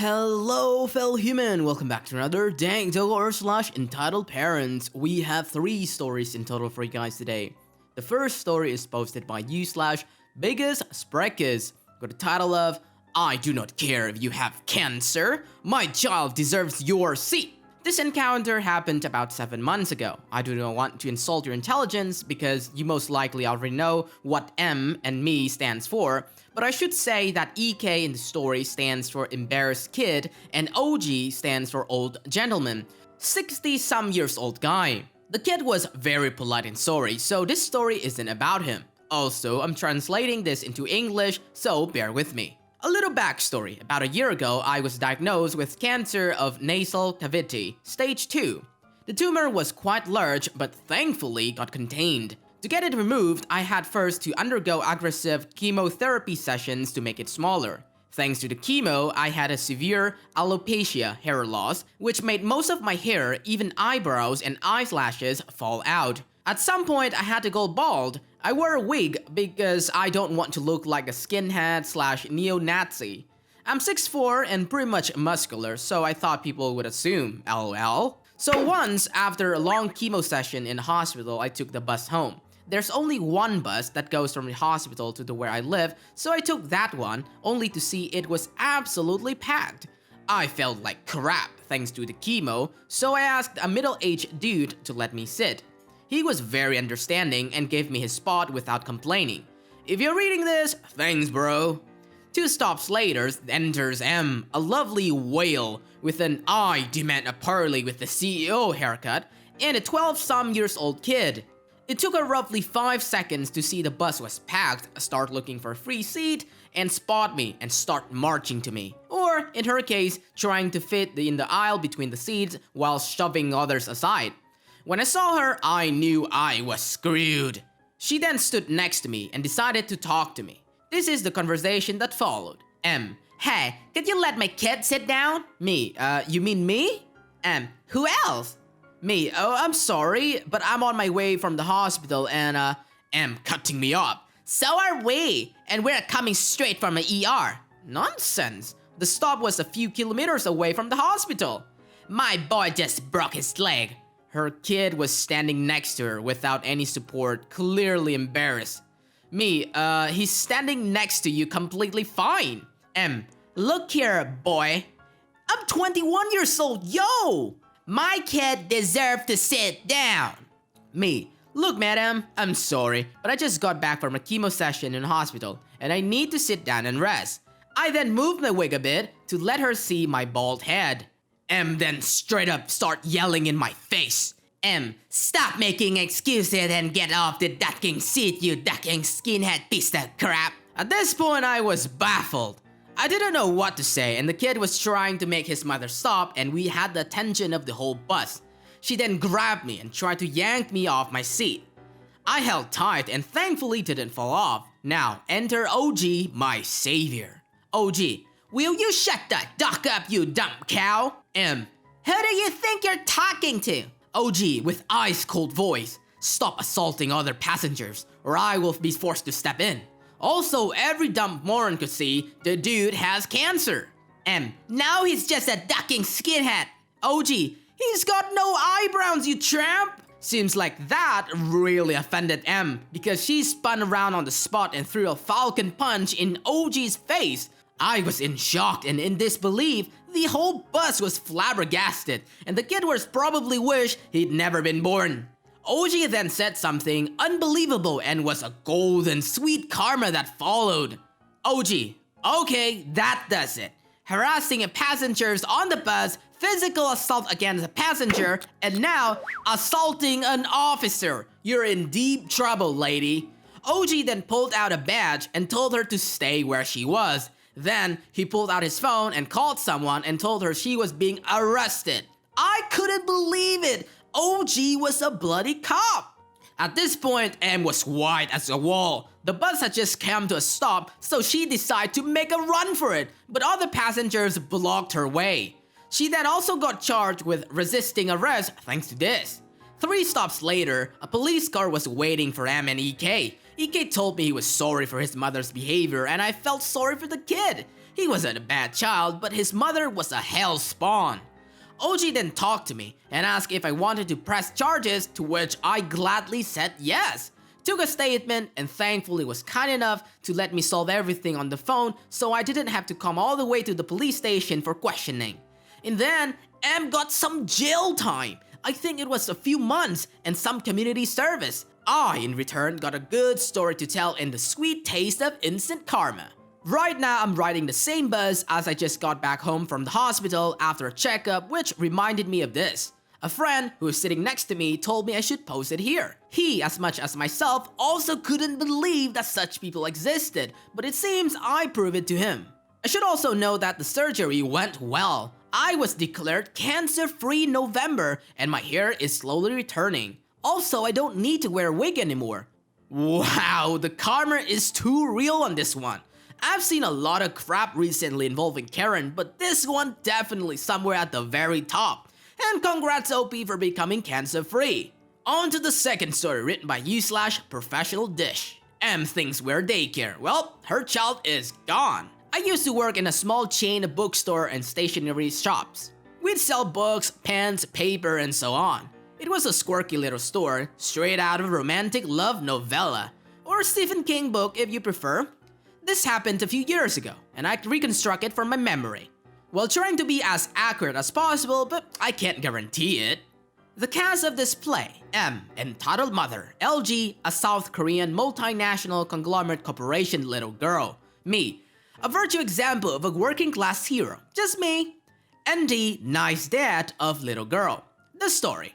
Hello fellow human, welcome back to another Dank Doggo rSlash entitled Parents. We have 3 stories in total for you guys today. The first story is posted by u/biggest with the title of I do not care if you have cancer, my child deserves your seat. This encounter happened about 7 months ago. I do not want to insult your intelligence because you most likely already know what M and me stands for, but I should say that EK in the story stands for embarrassed kid and OG stands for old gentleman, 60-some years old guy. The kid was very polite and sorry, so this story isn't about him. Also, I'm translating this into English, so bear with me. A little backstory. About a year ago, I was diagnosed with cancer of nasal cavity, stage 2. The tumor was quite large, but thankfully got contained. To get it removed, I had first to undergo aggressive chemotherapy sessions to make it smaller. Thanks to the chemo, I had a severe alopecia hair loss, which made most of my hair, even eyebrows and eyelashes, fall out. At some point, I had to go bald. I wore a wig because I don't want to look like a skinhead / neo-Nazi. I'm 6'4" and pretty much muscular, so I thought people would assume, lol. So once, after a long chemo session in the hospital, I took the bus home. There's only one bus that goes from the hospital to where I live, so I took that one, only to see it was absolutely packed. I felt like crap thanks to the chemo, so I asked a middle-aged dude to let me sit. He was very understanding and gave me his spot without complaining. If you're reading this, thanks bro. 2 stops later enters M, a lovely whale with an I demand a parley with the CEO haircut and a 12-some years old kid. It took her roughly 5 seconds to see the bus was packed, start looking for a free seat, and spot me and start marching to me. Or, in her case, trying to fit in the aisle between the seats while shoving others aside. When I saw her, I knew I was screwed. She then stood next to me and decided to talk to me. This is the conversation that followed. M. Hey, could you let my kid sit down? Me. You mean me? M. Who else? Me. Oh, I'm sorry, but I'm on my way from the hospital and M. Cutting me off. So are we, and we're coming straight from an ER. Nonsense. The stop was a few kilometers away from the hospital. My boy just broke his leg. Her kid was standing next to her without any support, clearly embarrassed. Me, he's standing next to you completely fine. M, look here, boy. I'm 21 years old, yo! My kid deserves to sit down. Me, look madam, I'm sorry, but I just got back from a chemo session in the hospital, and I need to sit down and rest. I then moved my wig a bit to let her see my bald head. M then straight up start yelling in my face. M, stop making excuses and get off the ducking seat, you ducking skinhead piece of crap. At this point, I was baffled. I didn't know what to say, and the kid was trying to make his mother stop, and we had the attention of the whole bus. She then grabbed me and tried to yank me off my seat. I held tight and thankfully didn't fall off. Now, enter OG, my savior. OG, will you shut the duck up, you dumb cow? M, who do you think you're talking to? OG, with ice-cold voice, stop assaulting other passengers, or I will be forced to step in. Also, every dumb moron could see the dude has cancer. M, now he's just a ducking skinhead. OG, he's got no eyebrows, you tramp. Seems like that really offended M, because she spun around on the spot and threw a falcon punch in OG's face. I was in shock and in disbelief. The whole bus was flabbergasted, and the kid was probably wish he'd never been born. OG then said something unbelievable and was a golden sweet karma that followed. OG, okay, that does it. Harassing passengers on the bus, physical assault against a passenger, and now assaulting an officer. You're in deep trouble, lady. OG then pulled out a badge and told her to stay where she was. Then, he pulled out his phone and called someone and told her she was being arrested. I couldn't believe it! OG was a bloody cop! At this point, M was white as a wall. The bus had just come to a stop, so she decided to make a run for it, but other passengers blocked her way. She then also got charged with resisting arrest thanks to this. 3 stops later, a police car was waiting for M and EK. EK told me he was sorry for his mother's behavior and I felt sorry for the kid. He wasn't a bad child, but his mother was a hell spawn. OG then talked to me and asked if I wanted to press charges, to which I gladly said yes. Took a statement and thankfully was kind enough to let me solve everything on the phone so I didn't have to come all the way to the police station for questioning. And then M got some jail time. I think it was a few months and some community service. I, in return, got a good story to tell and the sweet taste of instant karma. Right now, I'm riding the same bus as I just got back home from the hospital after a checkup, which reminded me of this. A friend who was sitting next to me told me I should post it here. He, as much as myself, also couldn't believe that such people existed, but it seems I proved it to him. I should also note that the surgery went well. I was declared cancer-free in November, and my hair is slowly returning. Also, I don't need to wear a wig anymore. Wow, the karma is too real on this one. I've seen a lot of crap recently involving Karen, but this one definitely somewhere at the very top. And congrats OP for becoming cancer-free. On to the second story written by woof/professional dish. M thinks we're daycare. Well, her child is gone. I used to work in a small chain of bookstore and stationery shops. We'd sell books, pens, paper, and so on. It was a squirky little store, straight out of a romantic love novella, or a Stephen King book if you prefer. This happened a few years ago, and I reconstruct it from my memory, while trying to be as accurate as possible, but I can't guarantee it. The cast of this play: M, entitled mother; LG, a South Korean multinational conglomerate corporation little girl; me, a virtue example of a working class hero, just me; ND, nice dad of little girl. The story: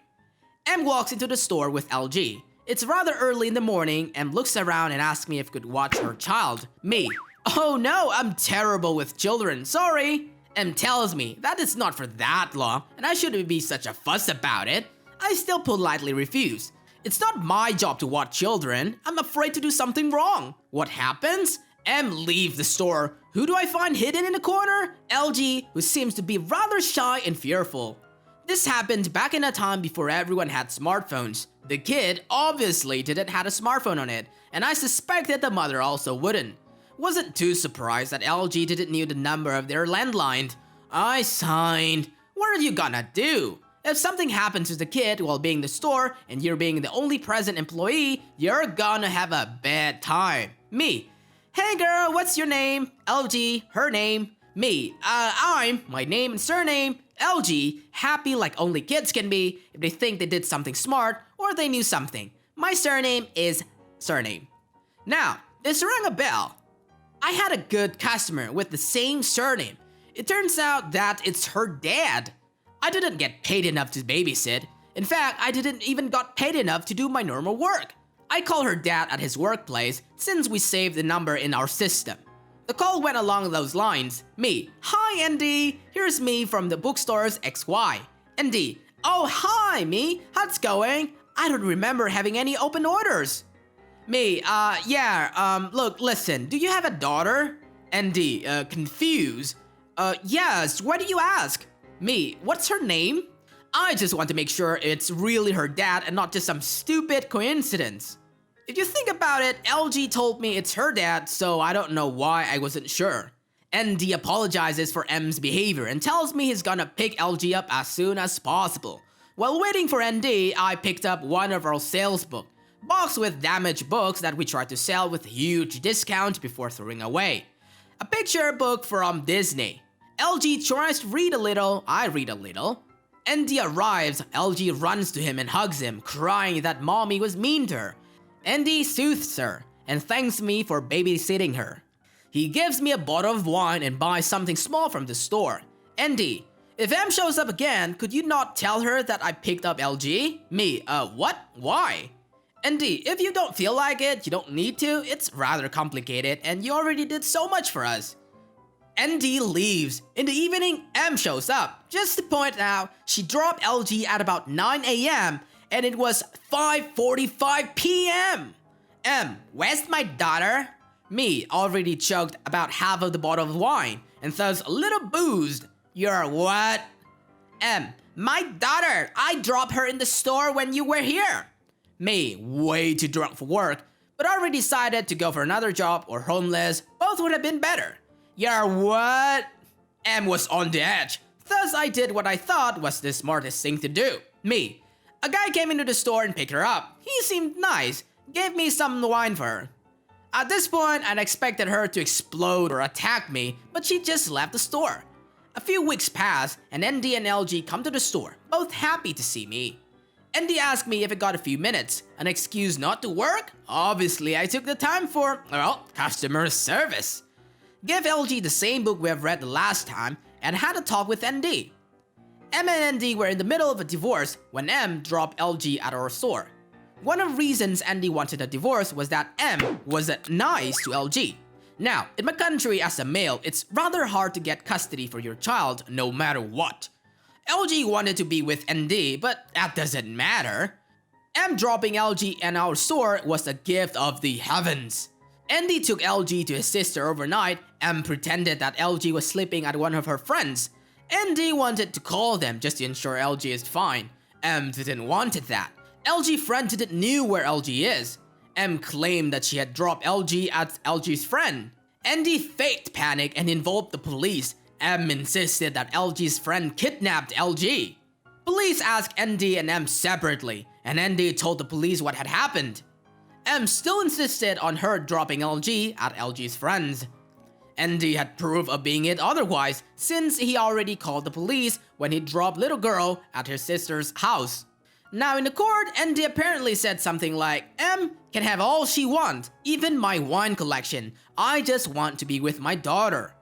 M walks into the store with LG. It's rather early in the morning. M looks around and asks me if I could watch her child. Me, oh no, I'm terrible with children, sorry. M tells me that it's not for that long and I shouldn't be such a fuss about it. I still politely refuse. It's not my job to watch children. I'm afraid to do something wrong. What happens? M leaves the store. Who do I find hidden in the corner? LG, who seems to be rather shy and fearful. This happened back in a time before everyone had smartphones. The kid obviously didn't have a smartphone on it, and I suspected the mother also wouldn't. Wasn't too surprised that LG didn't know the number of their landline. I signed. What are you gonna do? If something happens to the kid while being in the store and you're being the only present employee, you're gonna have a bad time. Me, hey girl, what's your name? LG, her name. Me, I'm, my name and surname. LG, happy like only kids can be if they think they did something smart or they knew something. My surname is surname. Now, this rang a bell. I had a good customer with the same surname. It turns out that it's her dad. I didn't get paid enough to babysit. In fact, I didn't even got paid enough to do my normal work. I call her dad at his workplace since we saved the number in our system. The call went along those lines. Me, hi ND, here's me from the bookstore's XY. ND, oh hi me, how's going? I don't remember having any open orders. Me, look, listen, do you have a daughter? ND, confused. Yes, why do you ask? Me, what's her name? I just want to make sure it's really her dad and not just some stupid coincidence. If you think about it, LG told me it's her dad, so I don't know why I wasn't sure. ND apologizes for M's behavior and tells me he's gonna pick LG up as soon as possible. While waiting for ND, I picked up one of our sales books, boxed with damaged books that we tried to sell with a huge discount before throwing away. A picture book from Disney. LG tries to read a little, I read a little. ND arrives, LG runs to him and hugs him, crying that mommy was mean to her. ND soothes her and thanks me for babysitting her. He gives me a bottle of wine and buys something small from the store. ND, if M shows up again, could you not tell her that I picked up LG? Me, what? Why? ND, if you don't feel like it, you don't need to. It's rather complicated and you already did so much for us. ND leaves. In the evening, M shows up. Just to point out, she dropped LG at about 9 AM and it was 5:45 PM. M, where's my daughter? Me, already chugged about half of the bottle of wine and thus a little boozed. You're what? M, my daughter, I dropped her in the store when you were here. Me, way too drunk for work, but already decided to go for another job or homeless, both would have been better. "You're what?" M was on the edge. Thus, I did what I thought was the smartest thing to do. Me. A guy came into the store and picked her up. He seemed nice, gave me some wine for her. At this point, I'd expected her to explode or attack me, but she just left the store. A few weeks pass, and ND and LG come to the store, both happy to see me. ND asked me if I got a few minutes, an excuse not to work? Obviously, I took the time for, well, customer service. Give LG the same book we have read the last time, and had a talk with ND. M and ND were in the middle of a divorce when M dropped LG at our store. One of the reasons ND wanted a divorce was that M was nice to LG. Now, in my country as a male, it's rather hard to get custody for your child no matter what. LG wanted to be with ND, but that doesn't matter. M dropping LG in our store was a gift of the heavens. ND took LG to his sister overnight. M pretended that LG was sleeping at one of her friends. ND wanted to call them just to ensure LG is fine. M didn't want that. LG friend didn't knew where LG is. M claimed that she had dropped LG at LG's friend. ND faked panic and involved the police. M insisted that LG's friend kidnapped LG. Police asked ND and M separately, and ND told the police what had happened. M still insisted on her dropping LG at LG's friends. ND had proof of being it otherwise, since he already called the police when he dropped little girl at her sister's house. Now in the court, ND apparently said something like, M can have all she wants, even my wine collection. I just want to be with my daughter.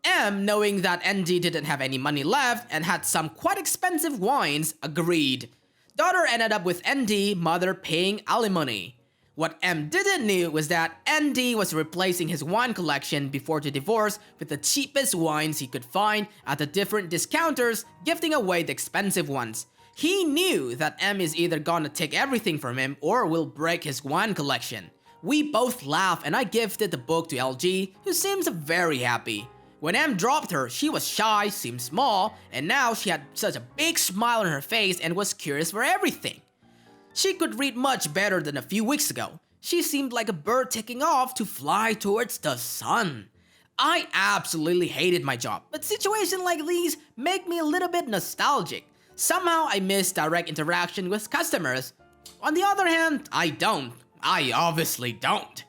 M, knowing that ND didn't have any money left and had some quite expensive wines, agreed. Daughter ended up with ND, mother paying alimony. What M didn't knew was that ND was replacing his wine collection before the divorce with the cheapest wines he could find at the different discounters, gifting away the expensive ones. He knew that M is either gonna take everything from him or will break his wine collection. We both laughed and I gifted the book to LG, who seems very happy. When M dropped her, she was shy, seemed small, and now she had such a big smile on her face and was curious for everything. She could read much better than a few weeks ago. She seemed like a bird taking off to fly towards the sun. I absolutely hated my job, but situations like these make me a little bit nostalgic. Somehow I miss direct interaction with customers. On the other hand, I don't. I obviously don't.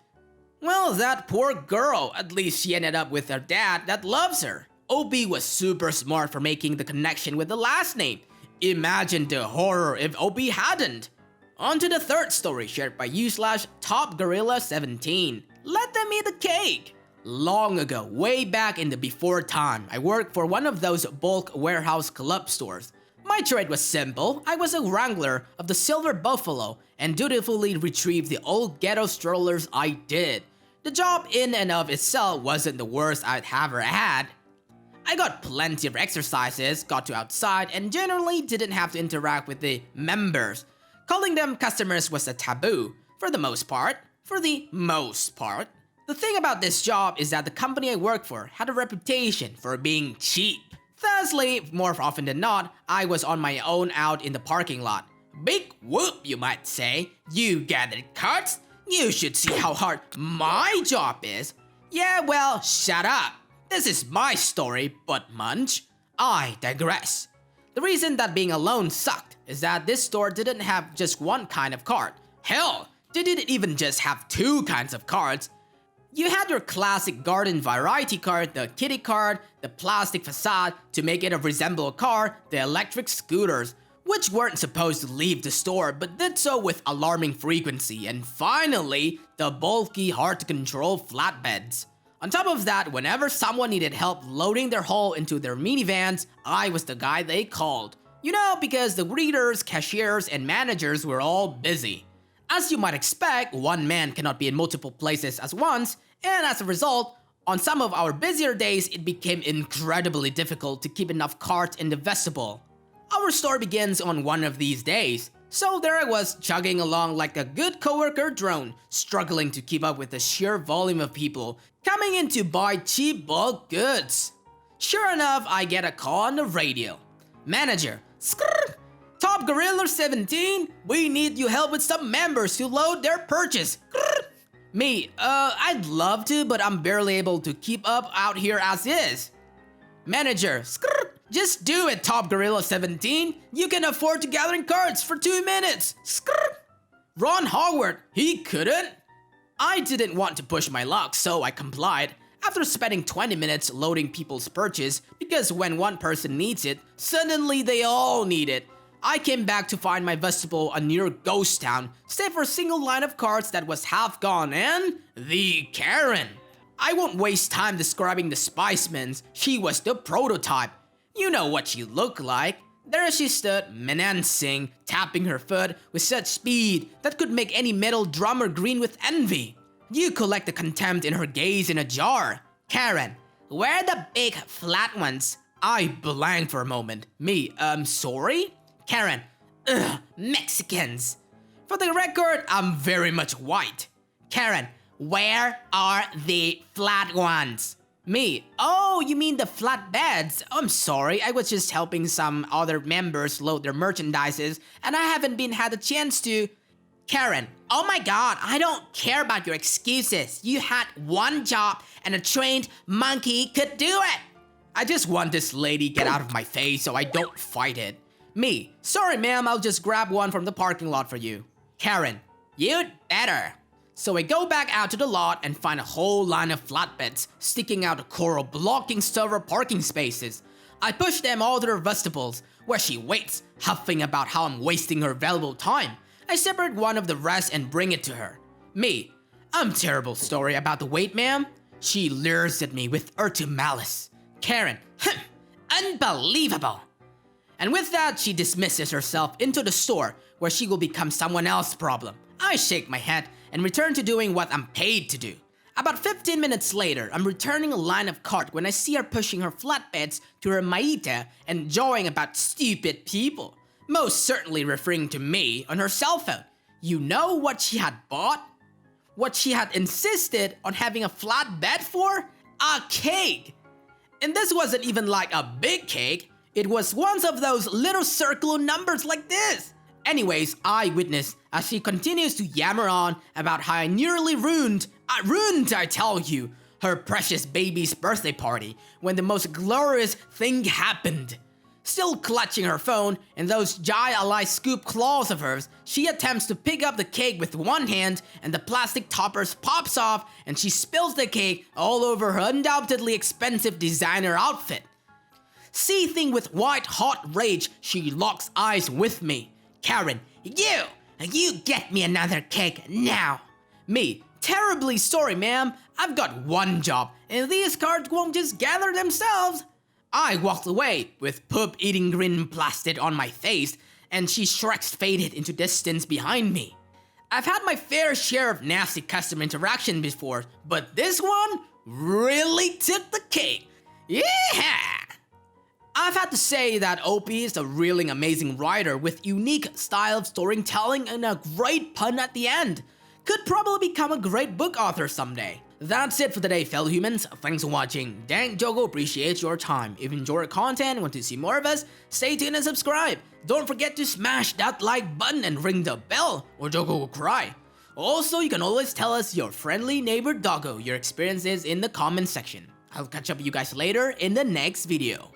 Well, that poor girl, at least she ended up with her dad that loves her. OB was super smart for making the connection with the last name. Imagine the horror if OB hadn't. On to the third story shared by /TopGorilla17. Let them eat the cake. Long ago, way back in the before time, I worked for one of those bulk warehouse club stores. My trade was simple. I was a wrangler of the Silver Buffalo and dutifully retrieved the old ghetto strollers I did. The job in and of itself wasn't the worst I'd ever had. I got plenty of exercises, got to outside, and generally didn't have to interact with the members. Calling them customers was a taboo, for the most part. The thing about this job is that the company I worked for had a reputation for being cheap. Thusly, more often than not, I was on my own out in the parking lot. Big whoop, you might say. You gathered carts? You should see how hard my job is. Yeah, well, shut up. This is my story, but munch. I digress. The reason that being alone sucked is that this store didn't have just one kind of cart. Hell, they didn't even just have two kinds of carts. You had your classic garden variety cart, the kitty cart, the plastic facade to make it resemble a car, the electric scooters, which weren't supposed to leave the store but did so with alarming frequency, and finally, the bulky, hard-to-control flatbeds. On top of that, whenever someone needed help loading their haul into their minivans, I was the guy they called. You know, because the greeters, cashiers, and managers were all busy. As you might expect, one man cannot be in multiple places at once, and as a result, on some of our busier days, it became incredibly difficult to keep enough carts in the vestibule. Our store begins on one of these days, so there I was chugging along like a good coworker drone, struggling to keep up with the sheer volume of people coming in to buy cheap bulk goods. Sure enough, I get a call on the radio. Manager, skrrr, Top Gorilla 17, we need your help with some members to load their purchase. Skrrr. Me, I'd love to, but I'm barely able to keep up out here as is. Manager, skrrt, just do it, Top Gorilla 17. You can afford to gathering cards for 2 minutes. Skrrt. Ron Howard, he couldn't. I didn't want to push my luck, so I complied. After spending 20 minutes loading people's purchase, because when one person needs it, suddenly they all need it. I came back to find my vestibule a near ghost town, save for a single line of cards that was half gone, and the Karen. I won't waste time describing the Spiceman's. She was the prototype. You know what she looked like. There she stood, menacing, tapping her foot with such speed that could make any metal drummer green with envy. You collect the contempt in her gaze in a jar. Karen, where are the big flat ones? I blanked for a moment. Me, sorry? Karen, ugh, Mexicans. For the record, I'm very much white. Karen, where are the flat ones? Me, oh, you mean the flatbeds? I'm sorry, I was just helping some other members load their merchandises and I haven't had a chance to... Karen, oh my god, I don't care about your excuses. You had one job and a trained monkey could do it. I just want this lady get out of my face so I don't fight it. Me, sorry ma'am, I'll just grab one from the parking lot for you. Karen, you'd better. So I go back out to the lot and find a whole line of flatbeds sticking out a coral blocking several parking spaces. I push them all to her vestibules, where she waits, huffing about how I'm wasting her valuable time. I separate one of the rest and bring it to her. Me, I'm terrible story about the wait, ma'am. She leers at me with utter malice. Karen, unbelievable. And with that, she dismisses herself into the store, where she will become someone else's problem. I shake my head and return to doing what I'm paid to do. About 15 minutes later, I'm returning a line of cart when I see her pushing her flatbeds to her Maita and jawing about stupid people. Most certainly referring to me on her cell phone. You know what she had bought? What she had insisted on having a flatbed for? A cake! And this wasn't even like a big cake. It was one of those little circular numbers like this. Anyways, I witness as she continues to yammer on about how I nearly ruined, I tell you, her precious baby's birthday party when the most glorious thing happened. Still clutching her phone and those Jai-alike scoop claws of hers, she attempts to pick up the cake with one hand and the plastic toppers pops off and she spills the cake all over her undoubtedly expensive designer outfit. Seething with white-hot rage, she locks eyes with me. Karen, you get me another cake now. Me, terribly sorry ma'am, I've got one job and these cards won't just gather themselves. I walked away with poop-eating grin plastered on my face and she shrek's faded into distance behind me. I've had my fair share of nasty customer interaction before, but this one really took the cake. Yeah! I've had to say that OP is a really amazing writer with unique style of storytelling and a great pun at the end. Could probably become a great book author someday. That's it for today, fellow humans. Thanks for watching. Dank Doggo appreciates your time. If you enjoy our content and want to see more of us, stay tuned and subscribe. Don't forget to smash that like button and ring the bell or Doggo will cry. Also, you can always tell us your friendly neighbor Doggo your experiences in the comment section. I'll catch up with you guys later in the next video.